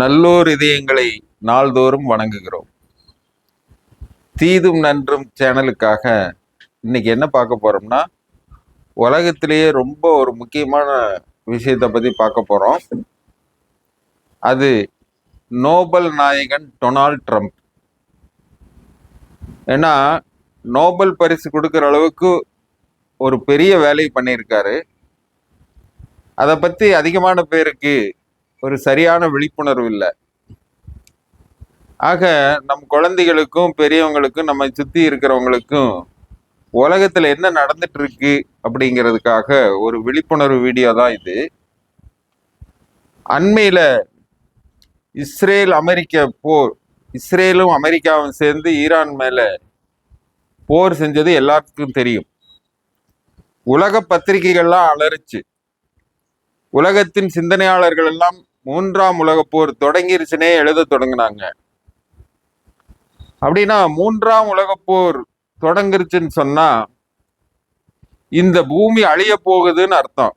நல்லோர் இதயங்களை நாள்தோறும் வணங்குகிறோம். தீதும் நன்றும் சேனலுக்காக இன்னைக்கு என்ன பார்க்க போறோம்னா, உலகத்திலேயே ரொம்ப ஒரு முக்கியமான விஷயத்தை பத்தி பார்க்க போறோம். அது நோபல் நாயகன் டொனால்ட் ட்ரம்ப். ஏன்னா நோபல் பரிசு கொடுக்குற அளவுக்கு ஒரு பெரிய வேலையை பண்ணியிருக்காரு. அதை பத்தி அதிகமான பேருக்கு ஒரு சரியான விழிப்புணர்வு இல்லை. ஆக நம் குழந்தைகளுக்கும் பெரியவங்களுக்கும் நம்மை சுத்தி இருக்கிறவங்களுக்கும் உலகத்துல என்ன நடந்துட்டு இருக்கு அப்படிங்கிறதுக்காக ஒரு விழிப்புணர்வு வீடியோ தான் இது. அண்மையில இஸ்ரேலும் அமெரிக்காவும் சேர்ந்து ஈரான் மேல போர் செஞ்சது எல்லாத்துக்கும் தெரியும். உலக பத்திரிகைகள்லாம் அலறிச்சு. உலகத்தின் சிந்தனையாளர்கள் எல்லாம் 3ஆம் உலக போர் தொடங்கிருச்சுனே எழுத தொடங்கினாங்க. அப்படின்னா 3ஆம் உலக போர் தொடங்கிருச்சுன்னு சொன்னா இந்த பூமி அழிய போகுதுன்னு அர்த்தம்.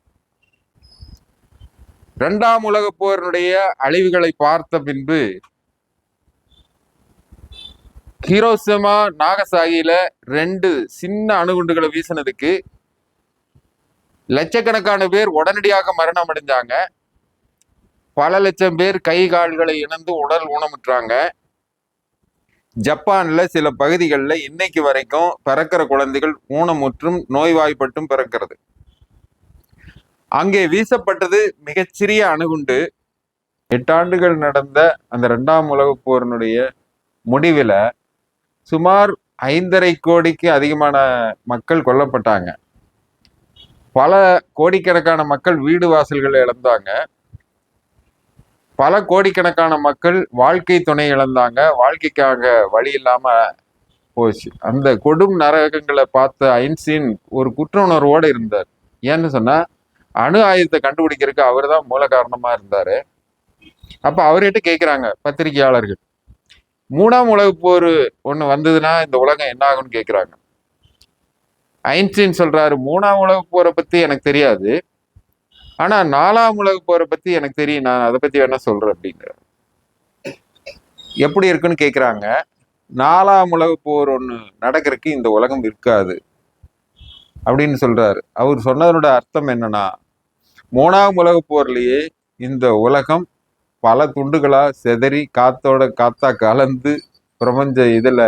2ஆம் உலக போரினுடைய அழிவுகளை பார்த்த பின்பு ஹிரோஷிமா நாகசாகியில 2 சின்ன அணுகுண்டுகளை வீசினதுக்கு லட்சக்கணக்கான பேர் உடனடியாக மரணம் அடைஞ்சாங்க. பல லட்சம் பேர் கை கால்களை இழந்து உடல் ஊனமுற்றாங்க. ஜப்பான்ல சில பகுதிகளில் இன்னைக்கு வரைக்கும் பிறக்கிற குழந்தைகள் ஊனமுற்றும் நோய்வாய்ப்பட்டும் பிறக்கிறது. அங்கே வீசப்பட்டது மிகச்சிறிய அணுகுண்டு. 8 ஆண்டுகள் நடந்த அந்த 2ஆம் உலக போரினுடைய முடிவில் சுமார் 5.5 கோடிக்கு அதிகமான மக்கள் கொல்லப்பட்டாங்க. பல கோடிக்கணக்கான மக்கள் வீடு வாசல்களை இழந்தாங்க. பல கோடிக்கணக்கான மக்கள் வாழ்க்கை துணை இழந்தாங்க. வாழ்க்கைக்காக வழி இல்லாம போச்சு. அந்த கொடும் நரகங்களை பார்த்த ஐன்ஸ்டீன் ஒரு குற்ற உணர்வோடு இருந்தார். ஏன்னு சொன்னா அணு ஆயுதத்தை கண்டுபிடிக்கிறதுக்கு அவர் தான் மூல காரணமா இருந்தாரு. அப்ப அவர்கிட்ட கேட்கிறாங்க பத்திரிகையாளர்கள், 3ஆம் உலக போர் ஒண்ணு வந்ததுன்னா இந்த உலகம் என்ன ஆகும்னு கேட்கிறாங்க. ஐன்ஸ்டீன் சொல்றாரு, 3ஆம் உலக போரை பத்தி எனக்கு தெரியாது, ஆனா 4ஆம் உலக போரை பத்தி எனக்கு தெரியும், நான் அதை பத்தி வேணா சொல்றேன் அப்படிங்கிற. எப்படி இருக்குன்னு கேக்குறாங்க. 4ஆம் உலக போர் ஒண்ணு நடக்கிறதுக்கு இந்த உலகம் இருக்காது அப்படின்னு சொல்றாரு. அவர் சொன்னதனோட அர்த்தம் என்னன்னா, 3ஆம் உலக போர்லயே இந்த உலகம் பல துண்டுகளா செதறி காத்தோட காத்தா கலந்து பிரபஞ்ச இதுல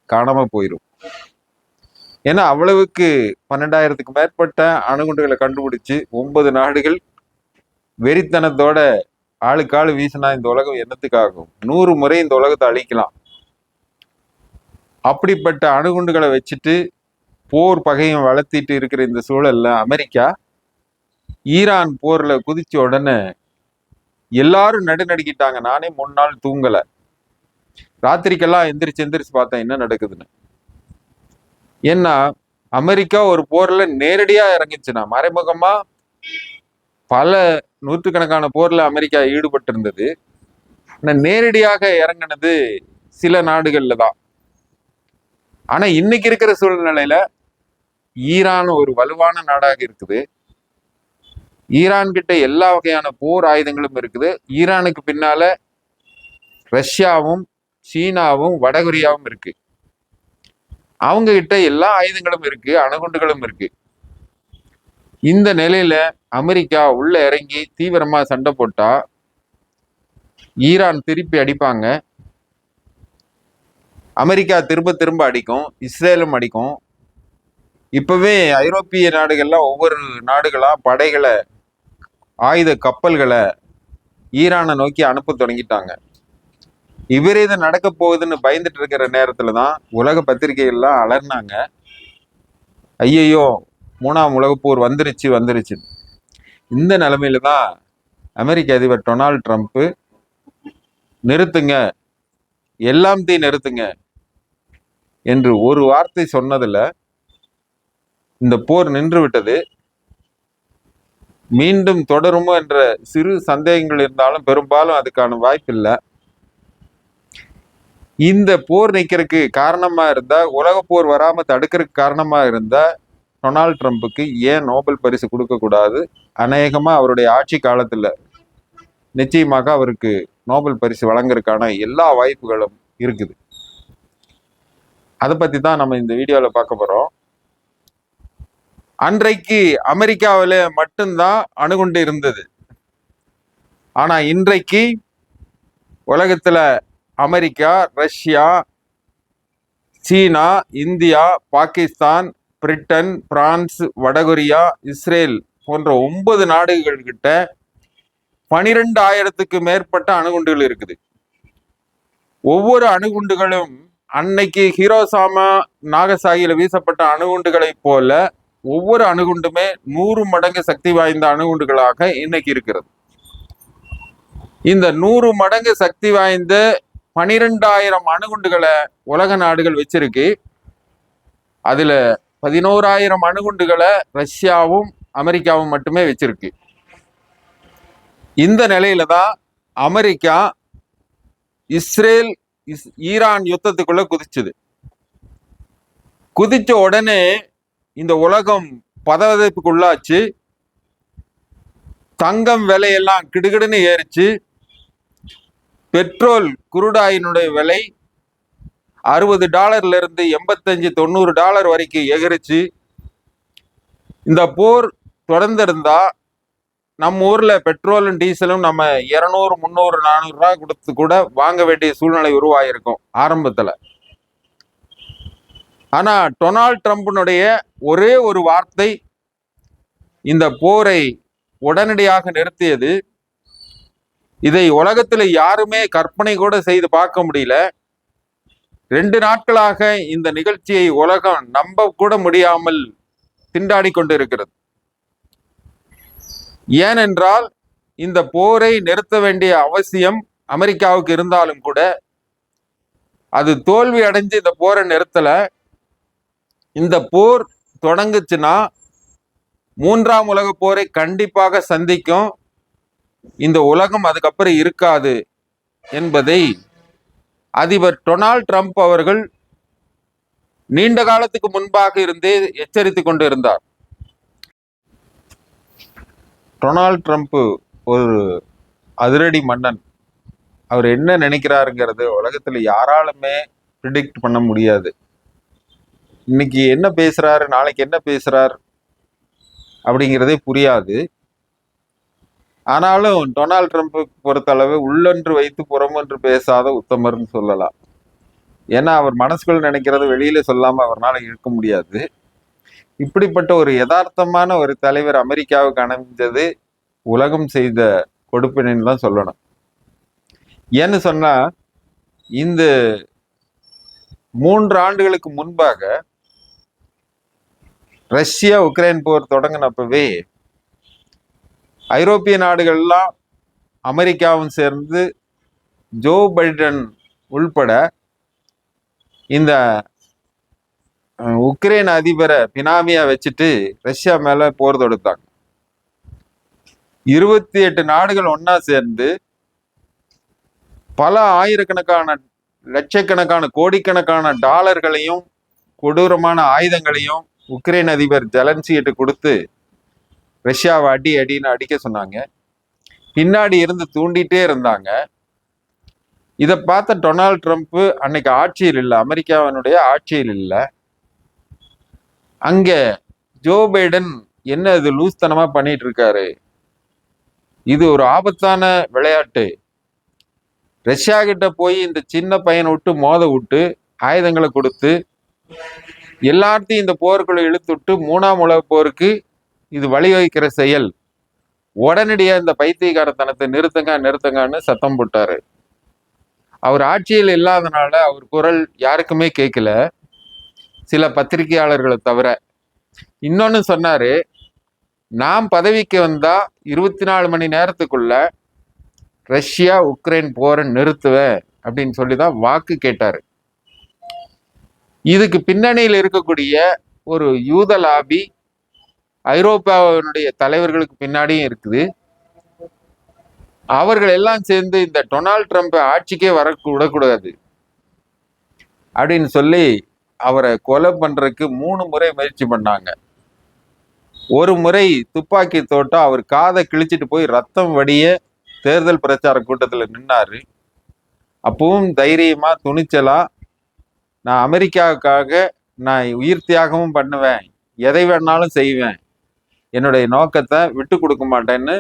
காணாம போயிடும். ஏன்னா அவ்வளவுக்கு 12,000க்கு மேற்பட்ட அணுகுண்டுகளை கண்டுபிடிச்சு 9 நாடுகள் வெறித்தனத்தோட ஆளுக்காளு வீசினா இந்த உலகம் என்னத்துக்காகும்? 100 முறை இந்த உலகத்தை அழிக்கலாம். அப்படிப்பட்ட அணுகுண்டுகளை வச்சுட்டு போர் பகையும் வளர்த்திட்டு இருக்கிற இந்த சூழல்ல அமெரிக்கா ஈரான் போர்ல குதிச்ச உடனே எல்லாரும் நடுநடுக்கிட்டாங்க. நானே 3 நாள் தூங்கல. ராத்திரிக்கெல்லாம் எந்திரிச்சு பார்த்தேன் என்ன நடக்குதுன்னு. ஏன்னா அமெரிக்கா ஒரு போர்ல நேரடியா இறங்கிச்சுன்னா, மறைமுகமா பல நூற்றுக்கணக்கான போர்ல அமெரிக்கா ஈடுபட்டு இருந்தது. நேரடியாக இறங்கினது சில நாடுகள்ல தான். ஆனா இன்னைக்கு இருக்கிற சூழ்நிலையில ஈரான் ஒரு வலுவான நாடாக இருக்குது. ஈரான் கிட்ட எல்லா வகையான போர் ஆயுதங்களும் இருக்குது. ஈரானுக்கு பின்னால ரஷ்யாவும் சீனாவும் வடகொரியாவும் இருக்கு. அவங்க கிட்ட எல்லா ஆயுதங்களும் இருக்கு, அணுகுண்டுகளும் இருக்கு. இந்த நிலையில அமெரிக்கா உள்ள இறங்கி தீவிரமா சண்டை போட்டா ஈரான் திருப்பி அடிப்பாங்க. அமெரிக்கா திரும்ப திரும்ப அடிக்கும், இஸ்ரேலும் அடிக்கும். இப்பவே ஐரோப்பிய நாடுகள்லாம் ஒவ்வொரு நாடுகளா படைகளை, ஆயுத கப்பல்களை ஈரானை நோக்கி அனுப்ப தொடங்கிட்டாங்க. விபரீத நடக்க போகுதுன்னு பயந்துட்டு இருக்கிற நேரத்துலதான் உலக பத்திரிகைகள்லாம் அலர்னாங்க. ஐயையோ 3ஆம் உலக போர் வந்துருச்சு. இந்த நிலைமையில தான் அமெரிக்க அதிபர் டொனால்ட் ட்ரம்ப் நிறுத்துங்க, எல்லாம் நிறுத்துங்க என்று ஒரு வார்த்தை சொன்னதுல இந்த போர் நின்று விட்டது. மீண்டும் தொடருமோ என்ற சிறு சந்தேகங்கள் இருந்தாலும் பெரும்பாலும் அதுக்கான வாய்ப்பு இல்லை. இந்த போர் நிற்கிறதுக்கு காரணமா இருந்தா, உலக போர் வராம தடுக்கிறதுக்கு காரணமா இருந்தா டொனால்ட் ட்ரம்ப்புக்கு ஏன் நோபல் பரிசு கொடுக்க கூடாது? அநேகமா அவருடைய ஆட்சி காலத்துல நிச்சயமாக அவருக்கு நோபல் பரிசு வழங்குறதுக்கான எல்லா வாய்ப்புகளும் இருக்குது. அதை பத்தி தான் நம்ம இந்த வீடியோல பார்க்க போறோம். அன்றைக்கு அமெரிக்காவில மட்டும்தான் அணுகுண்டு இருந்தது. ஆனா இன்றைக்கு உலகத்துல அமெரிக்கா, ரஷ்யா, சீனா, இந்தியா, பாகிஸ்தான், பிரிட்டன், பிரான்ஸ், வடகொரியா, இஸ்ரேல் போன்ற 9 நாடுகள் கிட்ட 12,000க்கு மேற்பட்ட அணுகுண்டுகள் இருக்குது. ஒவ்வொரு அணுகுண்டுகளும் அன்னைக்கு ஹீரோசாமா, நாகசாகியில வீசப்பட்ட அணுகுண்டுகளை போல ஒவ்வொரு அணுகுண்டுமே 100 மடங்கு சக்தி வாய்ந்த அணுகுண்டுகளாக இன்னைக்கு இருக்கிறது. இந்த 100 மடங்கு சக்தி வாய்ந்த 12,000 அணுகுண்டுகளை உலக நாடுகள் வச்சிருக்கு. அதுல 11,000 அணுகுண்டுகளை ரஷ்யாவும் அமெரிக்காவும் மட்டுமே வச்சிருக்கு. இந்த நிலையில தான் அமெரிக்கா இஸ்ரேல் ஈரான் யுத்தத்துக்குள்ள குதிச்சுது. குதிச்ச உடனே இந்த உலகம் பதவதைப்புக்குள்ளாச்சு. தங்கம் விலையெல்லாம் கிடுகிடுன்னு ஏறிச்சு. பெட்ரோல் குருடாயினுடைய விலை $60 இருந்து $85-90 வரைக்கும் எகிரிச்சு. இந்த போர் தொடர்ந்திருந்தா நம்ம ஊர்ல பெட்ரோலும் டீசலும் நம்ம 200, 300, 400 ரூபாய் கொடுத்து கூட வாங்க வேண்டிய சூழ்நிலை உருவாயிருக்கும் ஆரம்பத்துல. ஆனா டொனால்ட் ட்ரம்பினுடைய ஒரே ஒரு வார்த்தை இந்த போரை உடனடியாக நிறுத்தியது. இதை உலகத்துல யாருமே கற்பனை கூட செய்து பார்க்க முடியல. 2 நாட்களாக இந்த நிகழ்ச்சியை உலகம் நம்ப கூட முடியாமல் திண்டாடி கொண்டு இருக்கிறது. ஏனென்றால் இந்த போரை நிறுத்த வேண்டிய அவசியம் அமெரிக்காவுக்கு இருந்தாலும் கூட அது தோல்வி அடைஞ்சு இந்த போரை நிறுத்தல. இந்த போர் தொடங்குச்சுன்னா 3ஆம் உலக போரை கண்டிப்பாக சந்திக்கும். இந்த உலகம் அதுக்கப்புறம் இருக்காது என்பதை அதிபர் டொனால்ட் ட்ரம்ப் அவர்கள் நீண்ட காலத்துக்கு முன்பாக இருந்தே எச்சரித்து கொண்டு இருந்தார். டொனால்ட் ட்ரம்ப் ஒரு அதிரடி மன்னன். அவர் என்ன நினைக்கிறாருங்கிறது உலகத்துல யாராலுமே ப்ரிடிக்ட் பண்ண முடியாது. இன்னைக்கு என்ன பேசுறாரு, நாளைக்கு என்ன பேசுறார் அப்படிங்கிறதே புரியாது. ஆனாலும் டொனால்ட் ட்ரம்ப் பொறுத்தளவு உள்ளொன்று வைத்து புறமொன்று பேசாத உத்தமர்னு சொல்லலாம். ஏன்னா அவர் மனசுக்குள்ள நினைக்கிறத வெளியில சொல்லாம அவரால் இருக்க முடியாது. இப்படிப்பட்ட ஒரு யதார்த்தமான ஒரு தலைவர் அமெரிக்காவுக்கு அமைஞ்சது உலகம் செய்த கொடுப்பினைன்னு தான் சொல்லணும். ஏன்னு சொன்னா இந்த 3 ஆண்டுகளுக்கு முன்பாக ரஷ்யா உக்ரைன் போர் தொடங்கினப்பவே ஐரோப்பிய நாடுகள்லாம் அமெரிக்காவும் சேர்ந்து ஜோ பைடன் உள்பட இந்த உக்ரைன் அதிபரை பினாமியா வச்சுட்டு ரஷ்யா மேல போர் தொடுத்தாங்க. 28 நாடுகள் ஒன்னா சேர்ந்து பல ஆயிரக்கணக்கான, லட்சக்கணக்கான, கோடிக்கணக்கான டாலர்களையும் கொடூரமான ஆயுதங்களையும் உக்ரைன் அதிபர் ஜெலன்ஸ்கிட்ட கொடுத்து ரஷ்யாவை அடின்னு அடிக்க சொன்னாங்க. பின்னாடி இருந்து தூண்டிட்டே இருந்தாங்க. இதை பார்த்த டொனால்ட் ட்ரம்ப் அன்னைக்கு ஆட்சியில் இல்லை, அமெரிக்காவினுடைய ஆட்சியில் இல்லை. அங்க ஜோ பைடன் என்ன இது லூஸ்தனமா பண்ணிட்டு இருக்காரு, இது ஒரு ஆபத்தான விளையாட்டு, ரஷ்யா கிட்ட போய் இந்த சின்ன பையனை விட்டு மோத விட்டு ஆயுதங்களை கொடுத்து எல்லாத்தையும் இந்த போருக்குள்ள இழுத்துட்டு 3ஆம் உலக போருக்கு இது வழிவகுக்கிற செயல், உடனடியா இந்த பைத்தியக்காரத்தனத்தை நிறுத்துங்கன்னு சத்தம் போட்டாரு. அவர் ஆட்சியில் இல்லாதனால அவர் குரல் யாருக்குமே கேட்கல, சில பத்திரிகையாளர்களை தவிர. இன்னொன்னு சொன்னாரு, நான் பதவிக்கு வந்தா 24 மணி நேரத்துக்குள்ள ரஷ்யா உக்ரைன் போரை நிறுத்துவேன் அப்படின்னு சொல்லிதான் வாக்கு கேட்டாரு. இதுக்கு பின்னணியில் இருக்கக்கூடிய ஒரு யூத லாபி ஐரோப்பாவினுடைய தலைவர்களுக்கு பின்னாடியும் இருக்குது. அவர்கள் எல்லாம் சேர்ந்து இந்த டொனால்ட் ட்ரம்ப்பை ஆட்சிக்கே விடக்கூடாது அப்படின்னு சொல்லி அவரை கொலை பண்றதுக்கு 3 முறை முயற்சி பண்ணாங்க. ஒரு முறை துப்பாக்கி தோட்டம் அவர் காதை கிழிச்சிட்டு போய் ரத்தம் வடிய தேர்தல் பிரச்சார கூட்டத்தில் நின்னாரு. அப்பவும் தைரியமா துணிச்சலா நான் அமெரிக்காவுக்காக நான் உயிர் தியாகமும் பண்ணுவேன், எதை வேணாலும் செய்வேன், என்னுடைய நோக்கத்தை விட்டு கொடுக்க மாட்டேன்னு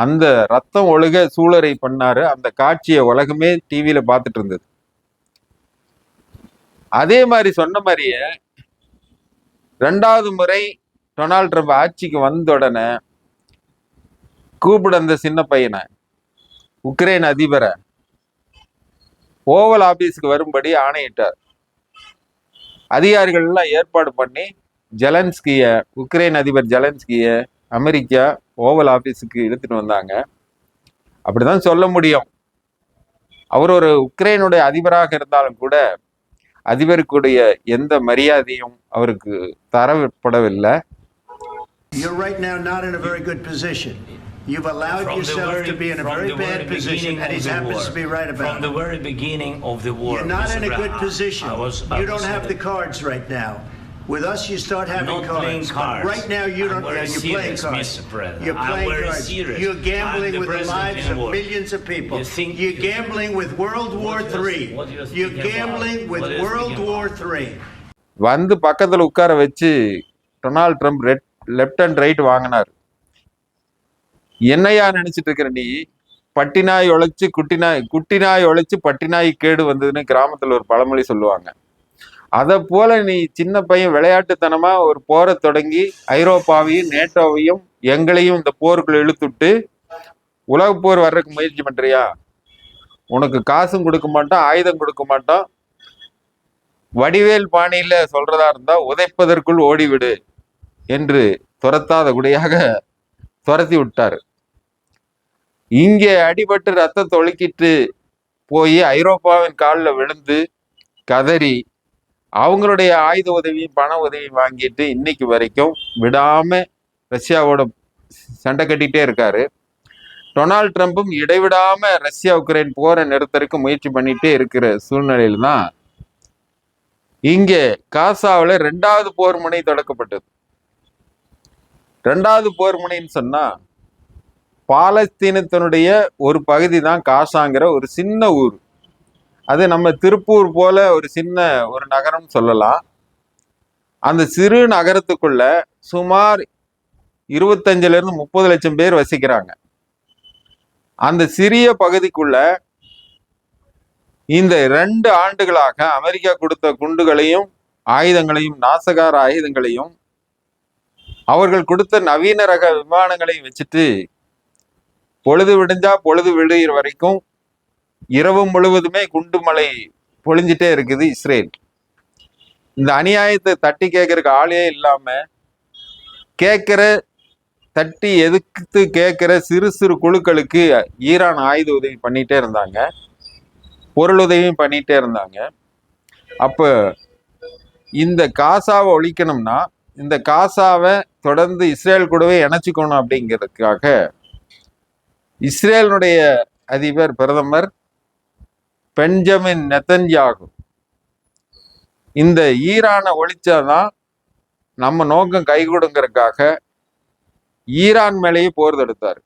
அந்த ரத்தம் ஒழுக சூழரை பண்ணாரு. அந்த காட்சியை உலகமே டிவியில பார்த்துட்டு இருந்தது. அதே மாதிரி சொன்ன மாதிரியே 2வது முறை டொனால்ட் ட்ரம்ப் ஆட்சிக்கு வந்த உடனே கூப்பிட அந்த சின்ன பையனை, உக்ரைன் அதிபரை ஓவல் ஆபீஸ்க்கு வரும்படி ஆணையிட்டார். அதிகாரிகள் எல்லாம் ஏற்பாடு பண்ணி ஜெலன்ஸ்கிய, உக்ரைன் அதிபர் ஜெலன்ஸ்கிய அமெரிக்கா ஓவல் ஆபீஸுக்கு இழுத்துட்டு வந்தாங்க. அப்படிதான் சொல்ல முடியும். அவர் ஒரு உக்ரைனுடைய அதிபராக இருந்தாலும் கூட அதிபருக்குடைய எந்த மரியாதையும் அவருக்கு தரப்படவில்லை. You're right now not in a very good position. You've allowed yourself to be in a very bad position, and he happens to be right about it. From the very beginning of the war, you're not in a good position. You don't have the cards right now. With us, you start having cards. Right now, you don't. You're playing cards. You're playing cards. You're gambling with the lives of millions of people. You're gambling with World War III. You're gambling with World War III. வந்து பக்கத்துல உட்கார வச்சு Donald Trump left and right வாங்கினார். என்னையா நினைச்சிட்டு இருக்கிற நீ? பட்டினாய் உழைச்சு குட்டினாய் உழைச்சு பட்டினாய் கேடு வந்ததுன்னு கிராமத்துல ஒரு பழமொழி சொல்லுவாங்க. அதை போல நீ சின்ன பையன் விளையாட்டுத்தனமா ஒரு போரை தொடங்கி ஐரோப்பாவையும் நேட்டோவையும் எங்களையும் இந்த போருக்குள்ள இழுத்துட்டு உலக போர் வர்றதுக்கு முயற்சி பண்றியா? உனக்கு காசும் கொடுக்க மாட்டோம், ஆயுதம் கொடுக்க மாட்டோம். வடிவேல் பாணியில சொல்றதா இருந்தா உதைப்பதற்குள் ஓடிவிடு என்று துரத்தாத குடியாக துரத்தி விட்டாரு. இங்கே அடிபட்டு ரத்தத்தை ஒழுக்கிட்டு போய் ஐரோப்பாவின் காலில் விழுந்து கதறி அவங்களுடைய ஆயுத உதவியும் பண உதவியும் வாங்கிட்டு இன்னைக்கு வரைக்கும் விடாம ரஷ்யாவோட சண்டை கட்டிகிட்டே இருக்காரு. டொனால்ட் ட்ரம்ப்பும் இடைவிடாம ரஷ்யா உக்ரைன் போரை நிறுத்தறதுக்கு முயற்சி பண்ணிட்டே இருக்கிற சூழ்நிலையில தான் இங்கே காசாவில் 2வது போர் முனை தொடக்கப்பட்டது. 2வது போர் முனைன்னு சொன்னா பாலஸ்தீனத்தினுடைய ஒரு பகுதி தான் காசாங்கிற ஒரு சின்ன ஊர். அது நம்ம திருப்பூர் போல ஒரு சின்ன ஒரு நகரம் சொல்லலாம். அந்த சிறு நகரத்துக்குள்ள சுமார் 25 to 30 லட்சம் பேர் வசிக்கிறாங்க. அந்த சிறிய பகுதிக்குள்ள இந்த 2 ஆண்டுகளாக அமெரிக்கா கொடுத்த குண்டுகளையும் ஆயுதங்களையும் நாசகார ஆயுதங்களையும் அவர்கள் கொடுத்த நவீன ரக விமானங்களையும் வச்சுட்டு பொழுது விடிஞ்சா பொழுது விடுகிற வரைக்கும் இரவு முழுவதுமே குண்டு மழை பொழிஞ்சிட்டே இருக்குது இஸ்ரேல். இந்த அநியாயத்தை தட்டி கேட்கறதுக்கு ஆளே இல்லாம தட்டி எதிர்த்து கேட்கிற சிறு சிறு குழுக்களுக்கு ஈரான் ஆயுத உதவி பண்ணிட்டே இருந்தாங்க, பொருள் உதவியும் பண்ணிட்டே இருந்தாங்க. அப்ப இந்த காசாவை ஒழிக்கணும்னா இந்த காசாவை தொடர்ந்து இஸ்ரேல் கூடவே இணைச்சிக்கணும் அப்படிங்கிறதுக்காக இஸ்ரேலுடைய அதிபர் பிரதமர் பெஞ்சமின் நெத்தன்யாகு இந்த ஈரானை ஒழிச்சாதான் நம்ம நோக்கம் கைகூடுங்கிறதுக்காக ஈரான் மேலேயே போர் தொடுத்தார்.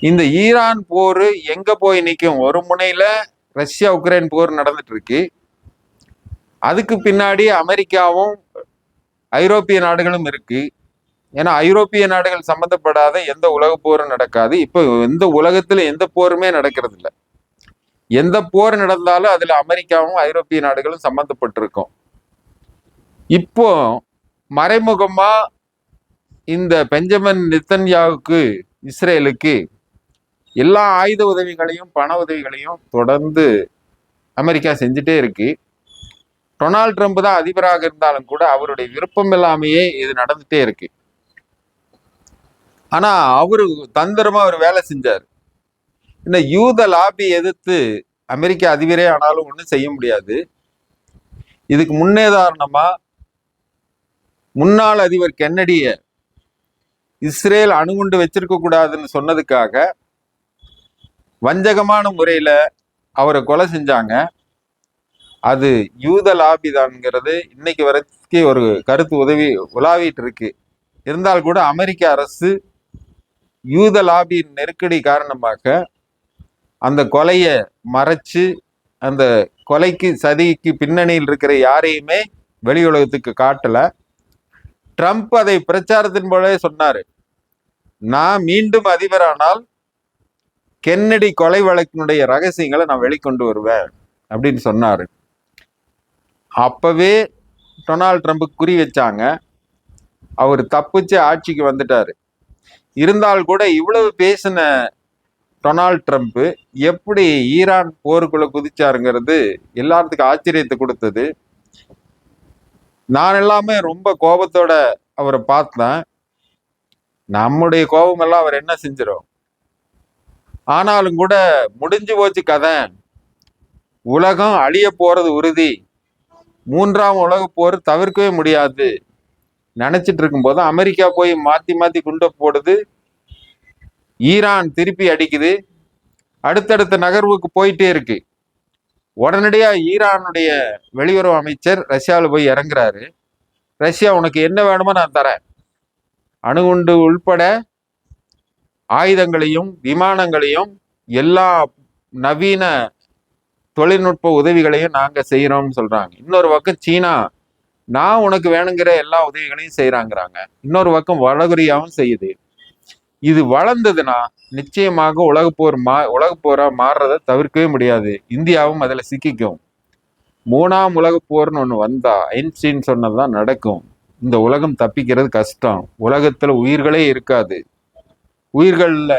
இந்த ஈரான் போர் எங்க போய் நிற்கும்? ஒரு முனையில ரஷ்யா உக்ரைன் போர் நடந்துட்டு இருக்கு, அதுக்கு பின்னாடி அமெரிக்காவும் ஐரோப்பிய நாடுகளும் இருக்கு. ஏன்னா ஐரோப்பிய நாடுகள் சம்மந்தப்படாத எந்த உலக போரும் நடக்காது. இப்போ எந்த உலகத்துல எந்த போருமே நடக்கிறது இல்லை. எந்த போர் நடந்தாலும் அதுல அமெரிக்காவும் ஐரோப்பிய நாடுகளும் சம்மந்தப்பட்டிருக்கும். இப்போ மறைமுகமா இந்த பெஞ்சமின் நெத்தன்யாவுக்கு இஸ்ரேலுக்கு எல்லா ஆயுத உதவிகளையும் பண உதவிகளையும் தொடர்ந்து அமெரிக்கா செஞ்சுட்டே இருக்கு. டொனால்ட் ட்ரம்ப் தான் அதிபராக இருந்தாலும் கூட அவருடைய விருப்பம் இல்லாமையே இது நடந்துட்டே இருக்கு. ஆனா அவரு தந்திரமா அவர் வேலை செஞ்சார். இந்த யூத லாபி எதிர்த்து அமெரிக்க அதிபரே ஆனாலும் ஒன்றும் செய்ய முடியாது. இதுக்கு முன்னேதாரணமா முன்னாள் அதிபர் கென்னடிய இஸ்ரேல் அணுகுண்டு வச்சிருக்க கூடாதுன்னு சொன்னதுக்காக வஞ்சகமான முறையில அவரை கொலை செஞ்சாங்க. அது யூத லாபி தான்ங்கிறது இன்னைக்கு வரைக்கும் ஒரு கருத்து உலாவிட்டு இருக்கு. இருந்தால் கூட அமெரிக்க அரசு யூத லாபியின் நெருக்கடி காரணமாக அந்த கொலையை மறைச்சு அந்த கொலைக்கு சதிக்கு பின்னணியில் இருக்கிற யாரையுமே வெளி உலகத்துக்கு காட்டல. ட்ரம்ப் அதை பிரச்சாரத்தின் போலவே சொன்னாரு, நான் மீண்டும் அதிபரானால் கென்னடி கொலை வழக்கினுடைய ரகசியங்களை நான் வெளிக்கொண்டு வருவேன் அப்படின்னு சொன்னாரு. அப்பவே டொனால்ட் ட்ரம்ப் குறி வச்சாங்க. அவர் தப்பிச்சு ஆட்சிக்கு வந்துட்டாரு. இருந்தால் கூட இவ்வளவு பேசின டொனால்ட் ட்ரம்ப் எப்படி ஈரான் போருக்குள்ள குதிச்சாருங்கிறது எல்லாத்துக்கும் ஆச்சரியத்தை கொடுத்தது. நான் எல்லாமே ரொம்ப கோபத்தோட அவரை பார்த்தேன். நம்முடைய கோபம் எல்லாம் அவர் என்ன செஞ்சிடும். ஆனாலும் கூட முடிஞ்சு போச்சு கதை, உலகம் அழிய போறது உறுதி, 3ஆம் உலக போர் தவிர்க்கவே முடியாது நினைச்சிட்டு இருக்கும்போது அமெரிக்கா போய் மாத்தி மாத்தி குண்டை போடுது, ஈரான் திருப்பி அடிக்குது, அடுத்தடுத்த நகர்வுக்கு போயிட்டே இருக்கு. உடனடியா ஈரானுடைய வெளியுறவு அமைச்சர் ரஷ்யாவில் போய் இறங்குறாரு. ரஷ்யா, உனக்கு என்ன வேணுமோ நான் தரேன், அணுகுண்டு உள்பட ஆயுதங்களையும் விமானங்களையும் எல்லா நவீன தொழில்நுட்ப உதவிகளையும் நாங்க செய்யறோம்னு சொல்றாங்க. இன்னொரு பக்கம் சீனா, நான் உனக்கு வேணுங்கிற எல்லா உதவிகளையும் செய்யறாங்கிறாங்க. இன்னொரு பக்கம் வடகொரியாவும் செய்யுது. இது வளர்ந்ததுன்னா நிச்சயமாக உலகப் போரா மாறுறதை தவிர்க்கவே முடியாது. இந்தியாவும் அதுல சிக்கிக்கும். 3ஆம் உலக போர்னு ஒண்ணு வந்தா ஐன்ஸ்டீன் சொன்னதுதான் நடக்கும். இந்த உலகம் தப்பிக்கிறது கஷ்டம். உலகத்துல உயிர்களே இருக்காது, உயிர்கள்ல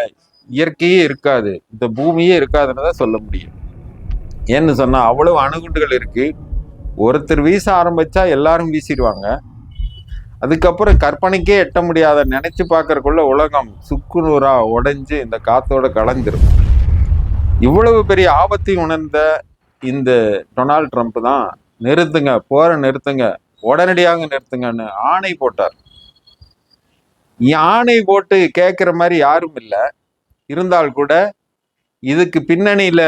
இயற்கையே இருக்காது, இந்த பூமியே இருக்காதுன்னு தான் சொல்ல முடியும். ஏன்னு சொன்னா அவ்வளவு அணுகுண்டுகள் இருக்கு. ஒருத்தர் வீச ஆரம்பிச்சா எல்லாரும் வீசிடுவாங்க. அதுக்கப்புறம் கற்பனைக்கே எட்ட முடியாத நினைச்சு பார்க்கறதுக்குள்ள உலகம் சுக்குநூறா உடைஞ்சு இந்த காத்தோட கலந்துரும். இவ்வளவு பெரிய ஆபத்தையும் உணர்ந்த இந்த டொனால்ட் ட்ரம்ப் தான் நிறுத்துங்க, போரை நிறுத்துங்க, உடனடியாக நிறுத்துங்கன்னு ஆணை போட்டார். ஆணை போட்டு கேட்கிற மாதிரி யாரும் இல்லை. இருந்தால் கூட இதுக்கு பின்னணியில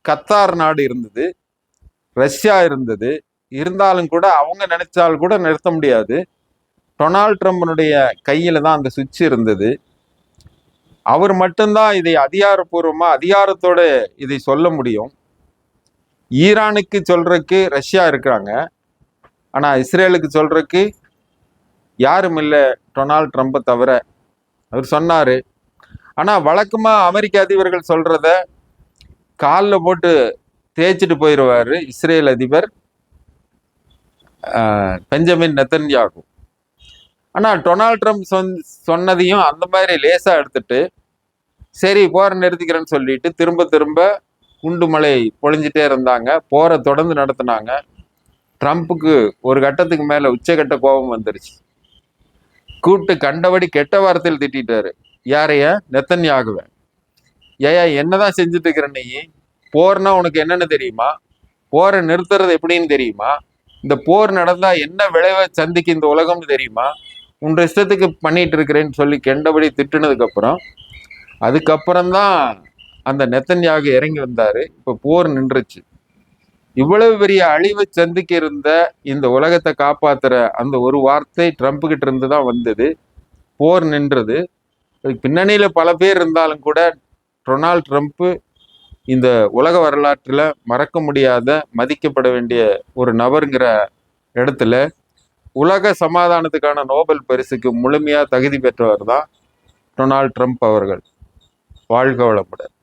கத்தார் நாடு இருந்தது, ரஷ்யா இருந்தது. இருந்தாலும் கூட அவங்க நினைச்சால் கூட நிறுத்த முடியாது. டொனால்ட் ட்ரம்பினுடைய கையில தான் அந்த சுவிட்ச் இருந்தது. அவர் மட்டும்தான் இதை அதிகாரப்பூர்வமா அதிகாரத்தோட இதை சொல்ல முடியும். ஈரானுக்கு சொல்றதுக்கு ரஷ்யா இருக்கிறாங்க, ஆனா இஸ்ரேலுக்கு சொல்றதுக்கு யாரும் இல்லை டொனால்ட் ட்ரம்பை தவிர. அவர் சொன்னாரு. ஆனா வழக்கமா அமெரிக்க அதிபர்கள் சொல்றத காலில் போட்டு தேய்ச்சிட்டு போயிடுவாரு இஸ்ரேல் அதிபர் பெஞ்சமின் நெத்தன்யாகு. ஆனா டொனால்ட் ட்ரம்ப் சொன்னதையும் அந்த மாதிரி லேசா எடுத்துட்டு சரி போரை நிறுத்திக்கிறேன்னு சொல்லிட்டு திரும்ப திரும்ப குண்டு மழை பொழிஞ்சிட்டே இருந்தாங்க. போரை தொடர்ந்து நடத்தினாங்க. ட்ரம்ப்புக்கு ஒரு கட்டத்துக்கு மேல உச்சகட்ட கோபம் வந்துருச்சு. கூப்பிட்டு கண்டபடி கெட்ட வார்த்தையில் திட்டாரு. யாரைய? நெத்தன்யாகுவேன். ஏயா என்னதான் செஞ்சுட்டு இருக்கிற நீ? போர்னா உனக்கு என்னன்னு தெரியுமா? போரை நிறுத்துறது எப்படின்னு தெரியுமா? இந்த போர் நடந்தா என்ன விளைவை சந்திக்கு இந்த உலகம்னு தெரியுமா? உன் இஷ்டத்துக்கு பண்ணிட்டு இருக்கிறேன்னு சொல்லி கெண்டபடி திட்டுனதுக்கு அதுக்கப்புறம்தான் அந்த நெத்தன்யாகு இறங்கி வந்தாரு. இப்ப போர் நின்றுச்சு. இவ்வளவு பெரிய அழிவை சந்திக்க இருந்த இந்த உலகத்தை காப்பாத்துற அந்த ஒரு வார்த்தை ட்ரம்ப் கிட்ட இருந்து தான் வந்தது. போர் நின்றது. அதுக்கு பின்னணியில பல பேர் இருந்தாலும் கூட டொனால்ட் ட்ரம்ப் இந்த உலக வரலாற்றுல மறக்க முடியாத மதிக்கப்பட வேண்டிய ஒரு நபருங்கிற இடத்துல உலக சமாதானத்துக்கான நோபல் பரிசுக்கு முழுமையா தகுதி பெற்றவர் தான் டொனால்ட் ட்ரம்ப் அவர்கள். வாழ்க வளமுடன்.